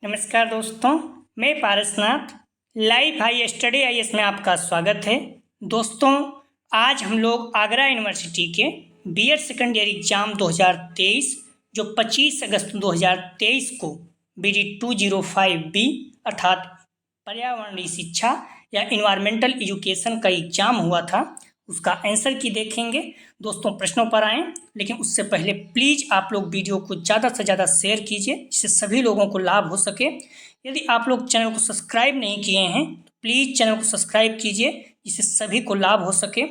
नमस्कार दोस्तों, मैं Parasnath live high study IAS में आपका स्वागत है। दोस्तों, आज हम लोग आगरा यूनिवर्सिटी के बीएड सेकेंड ईयर एग्जाम 2023 जो 25 अगस्त 2023 को BD 205B अर्थात पर्यावरणीय शिक्षा या इन्वायरमेंटल एजुकेशन का एग्जाम हुआ था, उसका आंसर की देखेंगे। दोस्तों, प्रश्नों पर आएँ, लेकिन उससे पहले प्लीज़ आप लोग वीडियो को ज़्यादा से ज़्यादा शेयर कीजिए जिससे सभी लोगों को लाभ हो सके। यदि आप लोग चैनल को सब्सक्राइब नहीं किए हैं तो प्लीज़ चैनल को सब्सक्राइब कीजिए जिससे सभी को लाभ हो सके।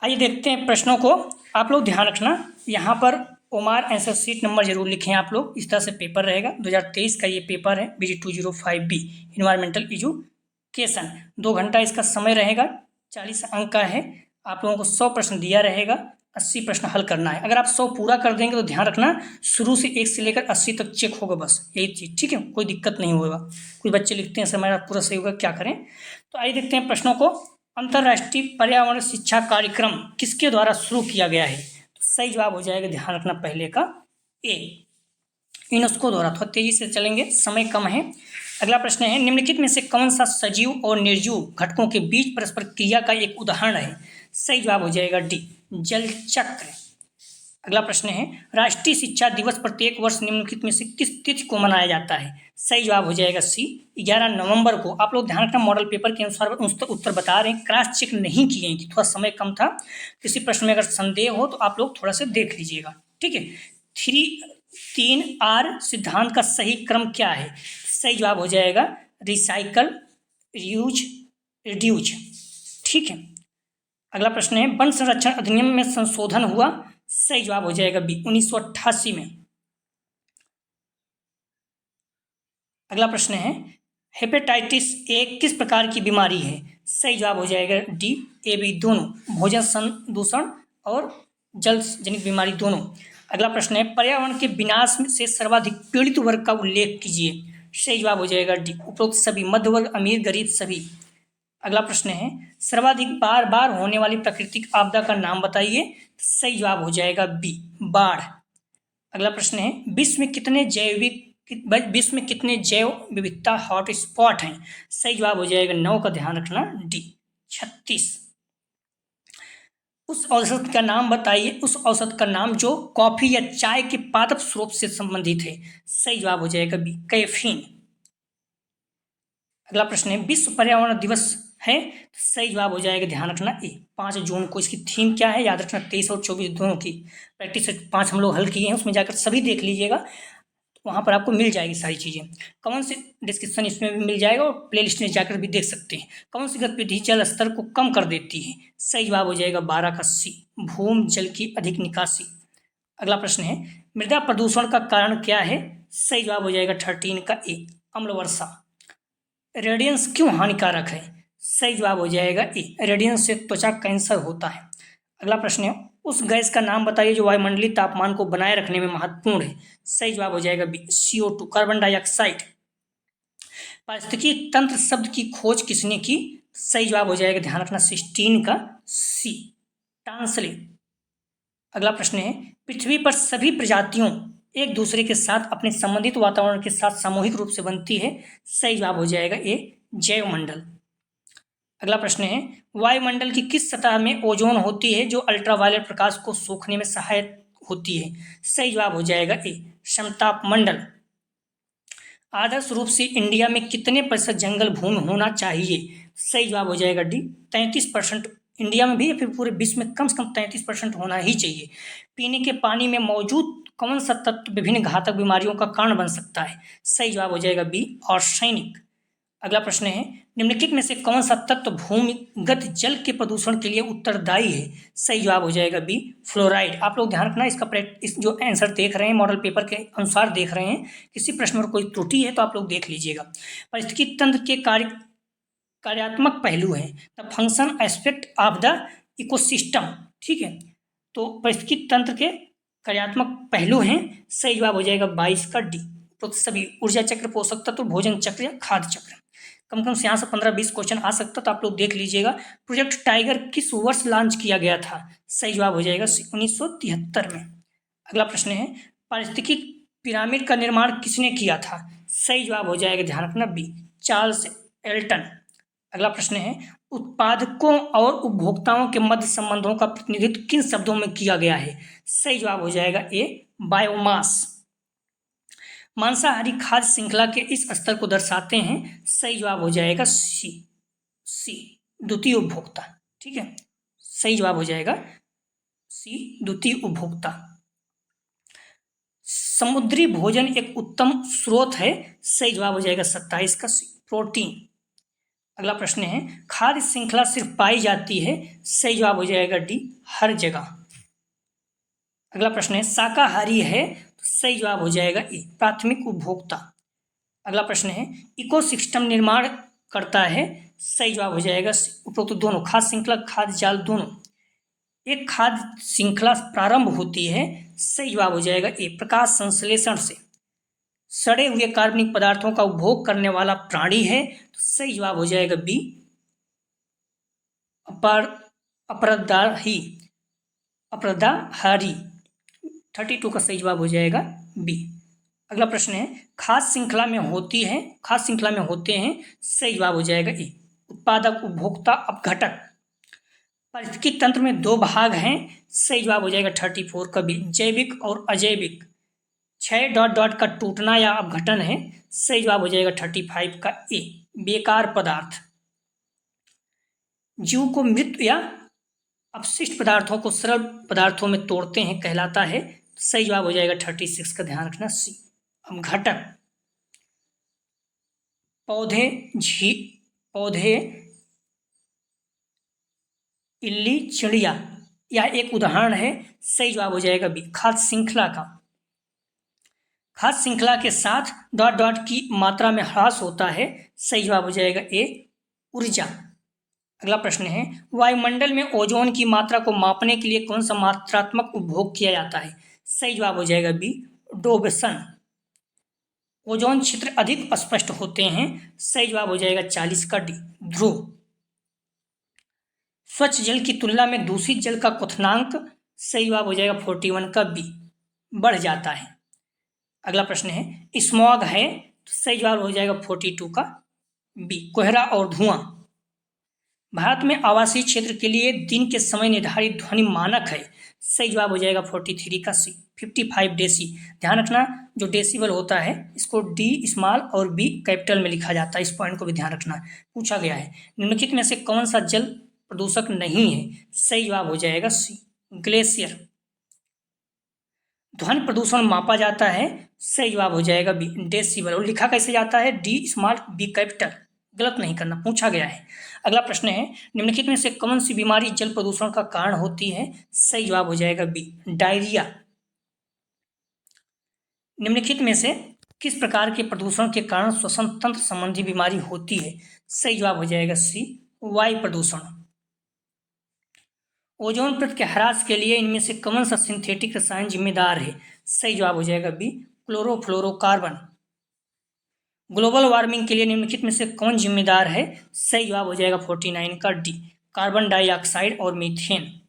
आइए देखते हैं प्रश्नों को। आप लोग ध्यान रखना, यहाँ पर ओमार आंसर शीट नंबर जरूर लिखें आप लोग। इस तरह से पेपर रहेगा। 2023 का ये पेपर है BD 205B इन्वायरमेंटल एजुकेशन। 2 घंटा इसका समय रहेगा, 40 अंक का है। आप लोगों को 100 प्रश्न दिया रहेगा, 80 प्रश्न हल करना है। अगर आप 100 पूरा कर देंगे तो ध्यान रखना, शुरू से 1 से लेकर 80 तक चेक होगा, बस यही चीज़, ठीक है। कोई दिक्कत नहीं होगा। कुछ बच्चे लिखते हैं सर मेरा पूरा सही होगा, क्या करें। तो आइए देखते हैं प्रश्नों को। अंतर्राष्ट्रीय पर्यावरण शिक्षा कार्यक्रम किसके द्वारा शुरू किया गया है? तो सही जवाब हो जाएगा, ध्यान रखना, पहले का ए, यूनेस्को द्वारा। थोड़ा तेजी से चलेंगे, समय कम है। अगला प्रश्न है, निम्नलिखित में से कौन सा सजीव और निर्जीव घटकों के बीच परस्पर क्रिया का एक उदाहरण है? सही जवाब हो जाएगा डी, जल चक्र। अगला प्रश्न है, राष्ट्रीय शिक्षा दिवस प्रत्येक वर्ष निम्नलिखित में से किस तिथि को मनाया जाता है? सही जवाब हो जाएगा सी, 11 नवंबर को। आप लोग ध्यान रखना, मॉडल पेपर के अनुसार उत्तर बता रहे हैं, क्रॉस चेक नहीं किए हैं, थोड़ा समय कम था। किसी प्रश्न में अगर संदेह हो तो आप लोग थोड़ा सा देख लीजिएगा, ठीक है। 3R सिद्धांत का सही क्रम क्या है? सही जवाब हो जाएगा रिसाइकल, रीयूज, रिड्यूज, ठीक है। अगला प्रश्न है, वन संरक्षण अधिनियम में संशोधन हुआ? सही जवाब हो जाएगा बी, 1988 में। अगला प्रश्न है, हेपेटाइटिस ए किस प्रकार की बीमारी है? सही जवाब हो जाएगा डी, ए बी दोनों, भोजन संदूषण और जल जनित बीमारी दोनों। अगला प्रश्न है, पर्यावरण के विनाश से सर्वाधिक पीड़ित वर्ग का उल्लेख कीजिए। सही जवाब हो जाएगा डी, उपरोक्त सभी, मध्य वर्ग, अमीर, गरीब सभी। अगला प्रश्न है, सर्वाधिक बार बार होने वाली प्राकृतिक आपदा का नाम बताइए। सही जवाब हो जाएगा बी, बाढ़। अगला प्रश्न है, विश्व में कितने जैव विविधता हॉटस्पॉट हैं? सही जवाब हो जाएगा 9 का, ध्यान रखना, डी, 36। उस औषध का नाम बताइए, उस औषध का नाम जो कॉफी या चाय के पादप स्रोत से संबंधित है। सही जवाब हो जाएगा बी, कैफीन। अगला प्रश्न है, विश्व पर्यावरण दिवस है? सही जवाब हो जाएगा, ध्यान रखना, ए, 5 जून को। इसकी थीम क्या है? याद रखना, 23 और 24 दोनों की प्रैक्टिस 5 हम लोग हल किए हैं, उसमें जाकर सभी देख लीजिएगा, वहाँ पर आपको मिल जाएगी सारी चीज़ें। कौन सी डिस्क्रिप्शन इसमें भी मिल जाएगा और प्ले लिस्ट में जाकर भी देख सकते हैं। कौन सी गतिविधि जल स्तर को कम कर देती है? सही जवाब हो जाएगा 12 का सी, भूमि जल की अधिक निकासी। अगला प्रश्न है, मृदा प्रदूषण का कारण क्या है? सही जवाब हो जाएगा 13 का ए, अम्ल वर्षा। रेडियंस क्यों हानिकारक है? सही जवाब हो जाएगा ए, रेडियंस से त्वचा कैंसर होता है। अगला प्रश्न है, उस गैस का नाम बताइए जो वायुमंडलीय तापमान को बनाए रखने में महत्वपूर्ण है। सही जवाब हो जाएगा बी, CO2, कार्बन डाइऑक्साइड। पारिस्थितिकी तंत्र शब्द की खोज किसने की? सही जवाब हो जाएगा, ध्यान रखना, सिस्टीन का सी, टांसले। अगला प्रश्न है, पृथ्वी पर सभी प्रजातियों एक दूसरे के साथ अपने संबंधित वातावरण के साथ सामूहिक रूप से बनती है। सही जवाब हो जाएगा ए, जैवमंडल। अगला प्रश्न है, वायुमंडल की किस सतह में ओजोन होती है जो अल्ट्रावायलेट प्रकाश को सोखने में सहायक होती है? सही जवाब हो जाएगा ए, समतापमंडल। आदर्श रूप से इंडिया में कितने प्रतिशत जंगल भूमि होना चाहिए? सही जवाब हो जाएगा डी, 33%। इंडिया में भी या फिर पूरे विश्व में कम से कम 33% होना ही चाहिए। पीने के पानी में मौजूद कौन सा तत्व विभिन्न घातक बीमारियों का कारण बन सकता है? सही जवाब हो जाएगा बी, आर्सेनिक। अगला प्रश्न है, निम्नलिखित में से कौन सा तत्व भूमिगत जल के प्रदूषण के लिए उत्तरदायी है? सही जवाब हो जाएगा बी, फ्लोराइड। आप लोग ध्यान रखना, इसका इस जो आंसर देख रहे हैं मॉडल पेपर के अनुसार देख रहे हैं, किसी प्रश्न में कोई त्रुटि है तो आप लोग देख लीजिएगा। पारिस्थितिकी तंत्र के कार्यात्मक पहलू हैं, the function aspect of the ecosystem, ठीक है। तो पारिस्थितिकी तंत्र के कार्यात्मक पहलू हैं। सही जवाब हो जाएगा 22 का डी, तो सभी, ऊर्जा चक्र, पोषक तत्व, भोजन चक्र या खाद्य चक्र। कम से यहाँ से 15-20 क्वेश्चन आ सकता, तो आप लोग देख लीजिएगा। प्रोजेक्ट टाइगर किस वर्ष लॉन्च किया गया था? सही जवाब हो जाएगा 1973 में। अगला प्रश्न है, पारिस्थितिकी पिरामिड का निर्माण किसने किया था? सही जवाब हो जाएगा, ध्यान रखना, बी, चार्ल्स एल्टन। अगला प्रश्न है, उत्पादकों और उपभोक्ताओं के मध्य संबंधों का प्रतिनिधित्व किन शब्दों में किया गया है? सही जवाब हो जाएगा ए, बायोमास। मांसाहारी खाद्य श्रृंखला के इस स्तर को दर्शाते हैं। सही जवाब हो जाएगा सी, द्वितीय उपभोक्ता। ठीक है, सही जवाब हो जाएगा सी, द्वितीय उपभोक्ता। समुद्री भोजन एक उत्तम स्रोत है। सही जवाब हो जाएगा 27 का सी, प्रोटीन। अगला प्रश्न है, खाद्य श्रृंखला सिर्फ पाई जाती है। सही जवाब हो जाएगा डी, हर जगह। अगला प्रश्न है, शाकाहारी है, तो सही जवाब हो जाएगा ए, प्राथमिक उपभोक्ता। अगला प्रश्न है, इकोसिस्टम निर्माण करता है। सही जवाब हो जाएगा उपरोक्त दोनों, खाद्य श्रृंखला खाद्य जाल दोनों। एक खाद्य श्रृंखला प्रारंभ होती है। सही जवाब हो जाएगा ए, प्रकाश संश्लेषण से। सड़े हुए कार्बनिक पदार्थों का उपभोग करने वाला प्राणी है, तो सही जवाब हो जाएगा बी, अपरदाहारी। 32 का सही जवाब हो जाएगा बी। अगला प्रश्न है, खाद्य श्रृंखला में होते हैं। सही जवाब हो जाएगा ए, उत्पादक, उपभोक्ता, अपघटक। पारिस्थितिकी तंत्र में दो भाग हैं। सही जवाब हो जाएगा 34 का बी, जैविक और अजैविक। क्षय डॉट डॉट का टूटना या अपघटन है। सही जवाब हो जाएगा 35 का ए, बेकार पदार्थ। जीव को मृत या अपशिष्ट पदार्थों को सरल पदार्थों में तोड़ते हैं कहलाता है। सही जवाब हो जाएगा 36 का, ध्यान रखना, सी, अपघटक। पौधे, इल्ली, चिड़िया, यह एक उदाहरण है। सही जवाब हो जाएगा बी, खाद्य श्रृंखला का। खाद्य श्रृंखला के साथ डॉट डॉट की मात्रा में ह्रास होता है। सही जवाब हो जाएगा ए, ऊर्जा। अगला प्रश्न है, वायुमंडल में ओजोन की मात्रा को मापने के लिए कौन सा मात्रात्मक उपभोग किया जाता है? सही जवाब हो जाएगा बी, डोबसन। ओजोन क्षेत्र अधिक स्पष्ट होते हैं। सही जवाब हो जाएगा 40 का डी, ध्रुव। स्वच्छ जल की तुलना में दूषित जल का क्वथनांक, सही जवाब हो जाएगा 41 का बी, बढ़ जाता है। अगला प्रश्न है, स्मॉग है, तो सही जवाब हो जाएगा 42 का बी, कोहरा और धुआं। भारत में आवासीय क्षेत्र के लिए दिन के समय निर्धारित ध्वनि मानक है। सही जवाब हो जाएगा 43 का सी, 55 डेसी। ध्यान रखना, जो डेसिबल होता है इसको डी स्मॉल और बी कैपिटल में लिखा जाता है। इस पॉइंट को भी ध्यान रखना। पूछा गया है, निम्नलिखित में से कौन सा जल प्रदूषक नहीं है? सही जवाब हो जाएगा सी, ग्लेशियर। ध्वनि प्रदूषण मापा जाता है। सही जवाब हो जाएगा बी, डेसिबल। और लिखा कैसे जाता है? D small B capital. गलत नहीं करना, पूछा गया है। अगला प्रश्न है, निम्नलिखित में से कौन सी बीमारी जल प्रदूषण का कारण होती है? सही जवाब हो जाएगा बी, डायरिया। निम्नलिखित में से किस प्रकार के प्रदूषण के कारण श्वसन तंत्र संबंधी बीमारी होती है? सही जवाब हो जाएगा सी, वायु प्रदूषण। ओजोन परत के ह्रास के लिए इनमें से कौन सा सिंथेटिक रसायन जिम्मेदार है? सही जवाब हो जाएगा बी, क्लोरोफ्लोरोकार्बन। ग्लोबल वार्मिंग के लिए निम्नलिखित में से कौन जिम्मेदार है? सही जवाब हो जाएगा 49 का डी, कार्बन डाइऑक्साइड और मीथेन।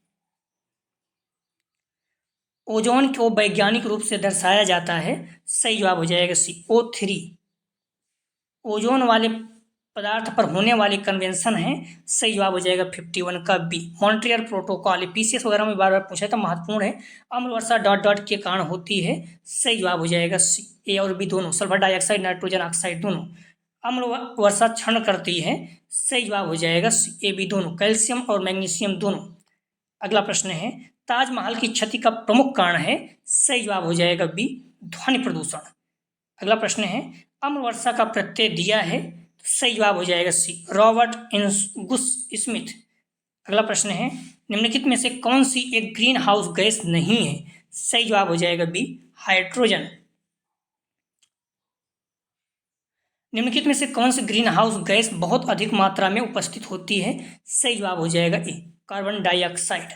ओजोन को वैज्ञानिक रूप से दर्शाया जाता है। सही जवाब हो जाएगा सी, O3। ओजोन वाले पदार्थ पर होने वाली कन्वेंशन है। सही जवाब हो जाएगा 51 का बी, मॉन्ट्रियल प्रोटोकॉल। पीसीएस वगैरह में बार बार पूछा था, महत्वपूर्ण है। अम्ल वर्षा डॉट डॉट के कारण होती है। सही जवाब हो जाएगा सी, ए और बी दोनों। सल्फर डाइऑक्साइड, नाइट्रोजन ऑक्साइड दोनों। अम्ल वर्षा क्षरण करती है। सही जवाब हो जाएगा सी, ए बी दोनों। कैल्शियम और मैग्नीशियम दोनों। अगला प्रश्न है, ताजमहल की क्षति का प्रमुख कारण है? सही जवाब हो जाएगा बी, ध्वनि प्रदूषण। अगला प्रश्न है, अम्ल वर्षा का प्रत्यय दिया है। सही जवाब हो जाएगा सी, रॉबर्ट इनगुस स्मिथ। अगला प्रश्न है, निम्नलिखित में से कौन सी एक ग्रीन हाउस गैस नहीं है? सही जवाब हो जाएगा बी, हाइड्रोजन। निम्नलिखित में से कौन सी ग्रीन हाउस गैस बहुत अधिक मात्रा में उपस्थित होती है? सही जवाब हो जाएगा ए, कार्बन डाइऑक्साइड।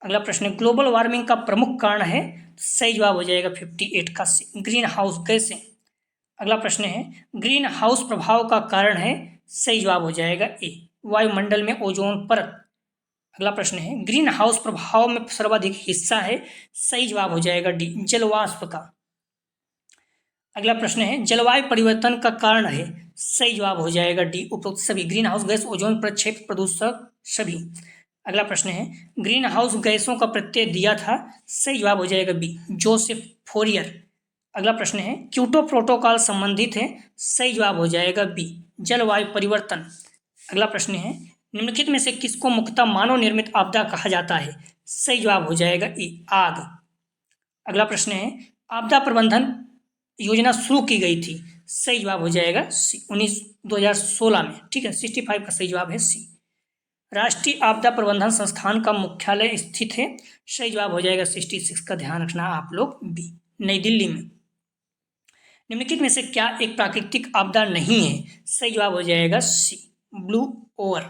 अगला प्रश्न है, ग्लोबल वार्मिंग का प्रमुख कारण है? सही जवाब हो जाएगा 58 का सी, ग्रीन हाउस गैसें। अगला प्रश्न है, ग्रीन हाउस प्रभाव का कारण है? सही जवाब हो जाएगा ए, वायुमंडल में ओजोन परत। अगला प्रश्न है, ग्रीन हाउस प्रभाव में सर्वाधिक हिस्सा है? सही जवाब हो जाएगा डी, जलवाष्प का। अगला प्रश्न है जलवायु परिवर्तन का कारण है, सही जवाब हो जाएगा डी उपरोक्त सभी, ग्रीन हाउस गैस, ओजोन प्रक्षेप, प्रदूषक सभी। अगला प्रश्न है ग्रीन हाउस गैसों का प्रत्यय दिया था, सही जवाब हो जाएगा बी जोसेफ फोरियर। अगला प्रश्न है क्योटो प्रोटोकॉल संबंधित है, सही जवाब हो जाएगा बी जलवायु परिवर्तन। अगला प्रश्न है निम्नलिखित में से किसको मुख्यतः मानव निर्मित आपदा कहा जाता है, सही जवाब हो जाएगा ए आग। अगला प्रश्न है आपदा प्रबंधन योजना शुरू की गई थी, सही जवाब हो जाएगा सी 2016 में, ठीक है 65 का सही जवाब है सी। राष्ट्रीय आपदा प्रबंधन संस्थान का मुख्यालय स्थित है, सही जवाब हो जाएगा 66 का, ध्यान रखना आप लोग बी नई दिल्ली में। निम्नलिखित में से क्या एक प्राकृतिक आपदा नहीं है, सही जवाब हो जाएगा सी ब्लू ओवर।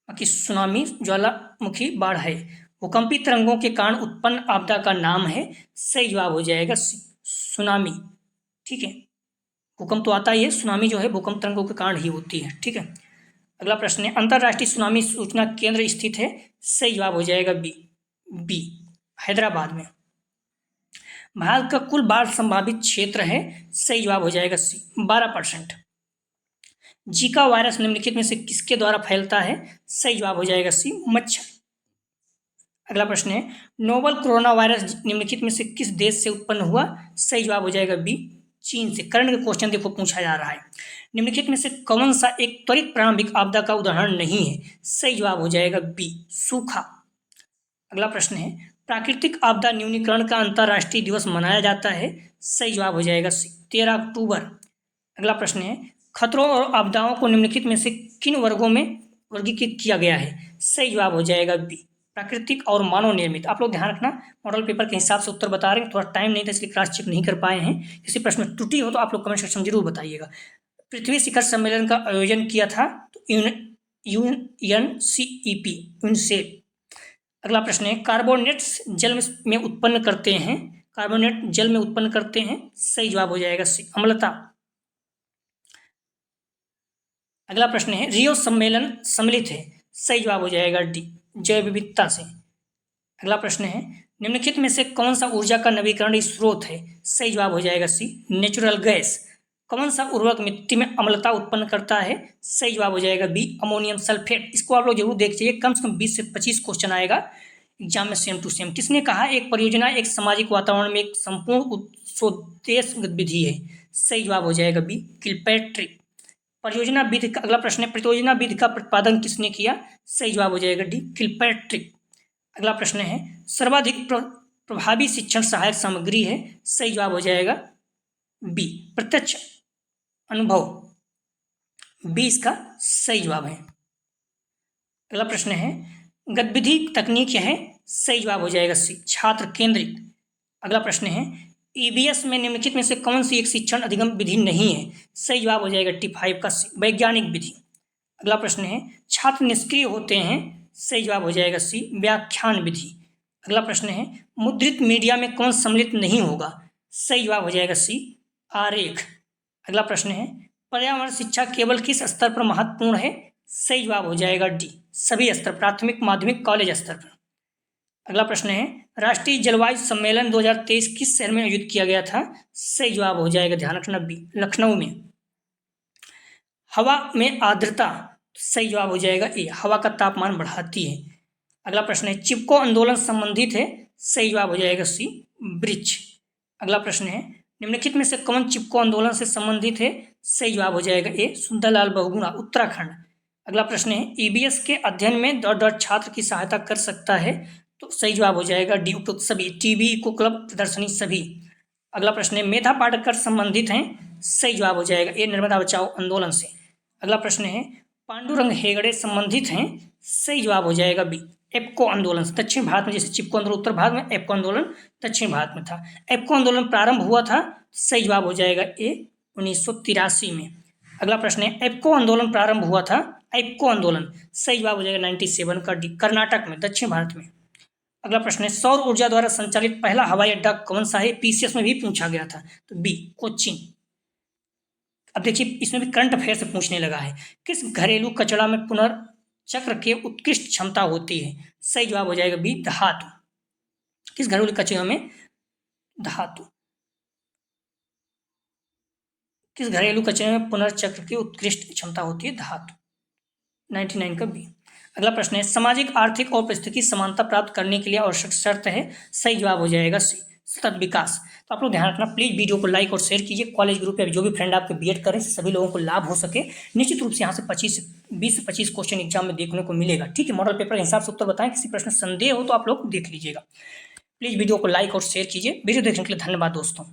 बाकी सुनामी ज्वालामुखी बाढ़ है, भूकंपी तरंगों के कारण उत्पन्न आपदा का नाम है, सही जवाब हो जाएगा सी सुनामी, ठीक है भूकंप तो आता ही है, सुनामी जो है भूकंप तरंगों के कारण ही होती है, ठीक है। अगला प्रश्न है अंतर्राष्ट्रीय सुनामी सूचना केंद्र स्थित है, सही जवाब हो जाएगा बी बी हैदराबाद में। भारत का कुल बाढ़ संभावित क्षेत्र है, सही जवाब हो जाएगा सी 12%। जीका वायरस निम्नलिखित में से किसके द्वारा फैलता है, सही जवाब हो जाएगा सी मच्छर। अगला प्रश्न है नोवल कोरोना वायरस निम्नलिखित में से किस देश से उत्पन्न हुआ, सही जवाब हो जाएगा बी चीन से। करंट का क्वेश्चन देखो पूछा जा रहा है, निम्नलिखित में से कौन सा एक त्वरित प्रारंभिक आपदा का उदाहरण नहीं है, सही जवाब हो जाएगा बी सूखा। अगला प्रश्न है प्राकृतिक आपदा न्यूनीकरण का अंतर्राष्ट्रीय दिवस मनाया जाता है, सही जवाब हो जाएगा सी 13 अक्टूबर। अगला प्रश्न है खतरों और आपदाओं को निम्नलिखित में से किन वर्गों में वर्गीकृत किया गया है, सही जवाब हो जाएगा बी प्राकृतिक और मानव निर्मित। आप लोग ध्यान रखना मॉडल पेपर के हिसाब से उत्तर बता रहे हैं, थोड़ा टाइम नहीं था इसलिए क्रॉस चेक नहीं कर पाए हैं, किसी प्रश्न में त्रुटि हो तो आप लोग कमेंट सेक्शन में जरूर बताइएगा। पृथ्वी शिखर सम्मेलन का आयोजन किया था तो UNCEP यूनसेप। अगला प्रश्न है कार्बोनेट्स जल में उत्पन्न करते हैं, कार्बोनेट जल में उत्पन्न करते हैं, सही जवाब हो जाएगा सी अम्लता। अगला प्रश्न है रियो सम्मेलन सम्मिलित है, सही जवाब हो जाएगा डी जैव विविधता से। अगला प्रश्न है निम्नलिखित में से कौन सा ऊर्जा का नवीकरणीय स्रोत है, सही जवाब हो जाएगा सी नेचुरल गैस। कौन सा उर्वरक मिट्टी में अम्लता उत्पन्न करता है, सही जवाब हो जाएगा बी अमोनियम सल्फेट। इसको आप लोग जरूर देखिए, कम से कम 20 से 25 क्वेश्चन आएगा एग्जाम में सेम टू सेम। किसने कहा एक परियोजना एक सामाजिक वातावरण में एक संपूर्ण स्वोद्देश्य गतिविधि है, सही जवाब हो जाएगा बी किलपैट्रिक। परियोजना विधि का अगला प्रश्न है परियोजना विधि का प्रतिपादन किसने किया, सही जवाब हो जाएगा डी किलपैट्रिक। अगला प्रश्न है सर्वाधिक प्रभावी शिक्षण सहायक सामग्री है, सही जवाब हो जाएगा बी प्रत्यक्ष अनुभव, बी इसका सही जवाब है। अगला प्रश्न है गतिविधि तकनीक है, सही जवाब हो जाएगा सी छात्र केंद्रित। अगला प्रश्न है ईबीएस में निम्नलिखित में से कौन सी एक शिक्षण अधिगम विधि नहीं है, सही जवाब हो जाएगा T5 का वैज्ञानिक विधि। अगला प्रश्न है छात्र निष्क्रिय होते हैं, सही जवाब हो जाएगा सी व्याख्यान विधि। अगला प्रश्न है मुद्रित मीडिया में कौन सम्मिलित नहीं होगा, सही जवाब हो जाएगा सी आरेख। अगला प्रश्न है पर्यावरण शिक्षा केवल किस स्तर पर महत्वपूर्ण है, सही जवाब हो जाएगा डी सभी स्तर प्राथमिक माध्यमिक कॉलेज स्तर पर। अगला प्रश्न है राष्ट्रीय जलवायु सम्मेलन 2023 किस शहर में आयोजित किया गया था, सही जवाब हो जाएगा ध्यान रखना बी लखनऊ में। हवा में आर्द्रता, सही जवाब हो जाएगा ए हवा का तापमान बढ़ाती है। अगला प्रश्न है चिपको आंदोलन संबंधित है, सही जवाब हो जाएगा सी वृक्ष। अगला प्रश्न है निम्नलिखित में से कौन चिपको आंदोलन से संबंधित है, सही जवाब हो जाएगा ए सुंदरलाल बहुगुणा उत्तराखंड। अगला प्रश्न है ईबीएस के अध्ययन में डॉट छात्र की सहायता कर सकता है, तो सही जवाब हो जाएगा डी उपयुक्त सभी टीवी इको क्लब प्रदर्शनी सभी। अगला प्रश्न है मेधा पाटकर संबंधित हैं, सही जवाब हो जाएगा ए नर्मदा बचाओ आंदोलन से। अगला प्रश्न है पांडुरंग हेगड़े संबंधित हैं, सही जवाब हो जाएगा बी एप्को आंदोलन से। दक्षिण भारत में जैसे चिपको आंदोलन उत्तर भारत में, एप्को आंदोलन दक्षिण भारत में था। एप्को आंदोलन प्रारंभ हुआ था, सही जवाब हो जाएगा ए 1983 में। अगला प्रश्न है एप्को आंदोलन प्रारंभ हुआ था, एप्को आंदोलन सही जवाब हो जाएगा 97 का डी कर्नाटक में दक्षिण भारत में। अगला प्रश्न है सौर ऊर्जा द्वारा संचालित पहला हवाई अड्डा कौन सा है, पीसीएस में भी पूछा गया था, तो बी कोच्चि। अब देखिए इसमें भी करंट अफेयर से पूछने लगा है किस घरेलू कचरा में पुनर्चक्र के उत्कृष्ट क्षमता होती है, सही जवाब हो जाएगा बी धातु। किस घरेलू कचरे में धातु। किस घरेलू कचरे में पुनर्चक्र की उत्कृष्ट क्षमता होती है? धातु। 99 का बी। अगला प्रश्न है, सामाजिक, आर्थिक और पारिस्थितिकी समानता प्राप्त करने के लिए आवश्यक शर्त है? सही जवाब हो जाएगा सी, सतत विकास। तो आप लोग ध्यान रखना, प्लीज वीडियो को लाइक और शेयर कीजिए। कॉलेज ग्रुप या जो भी फ्रेंड आपके बीएड करें, सभी लोगों को लाभ हो सके। निश्चित रूप से यहाँ से 20 से 25 क्वेश्चन एग्जाम में देखने को मिलेगा। ठीक है, मॉडल पेपर के हिसाब से उत्तर बताएं। किसी प्रश्न संदेह हो तो आप लोग देख लीजिएगा। प्लीज वीडियो को लाइक और शेयर कीजिए। वीडियो देखने के लिए धन्यवाद दोस्तों।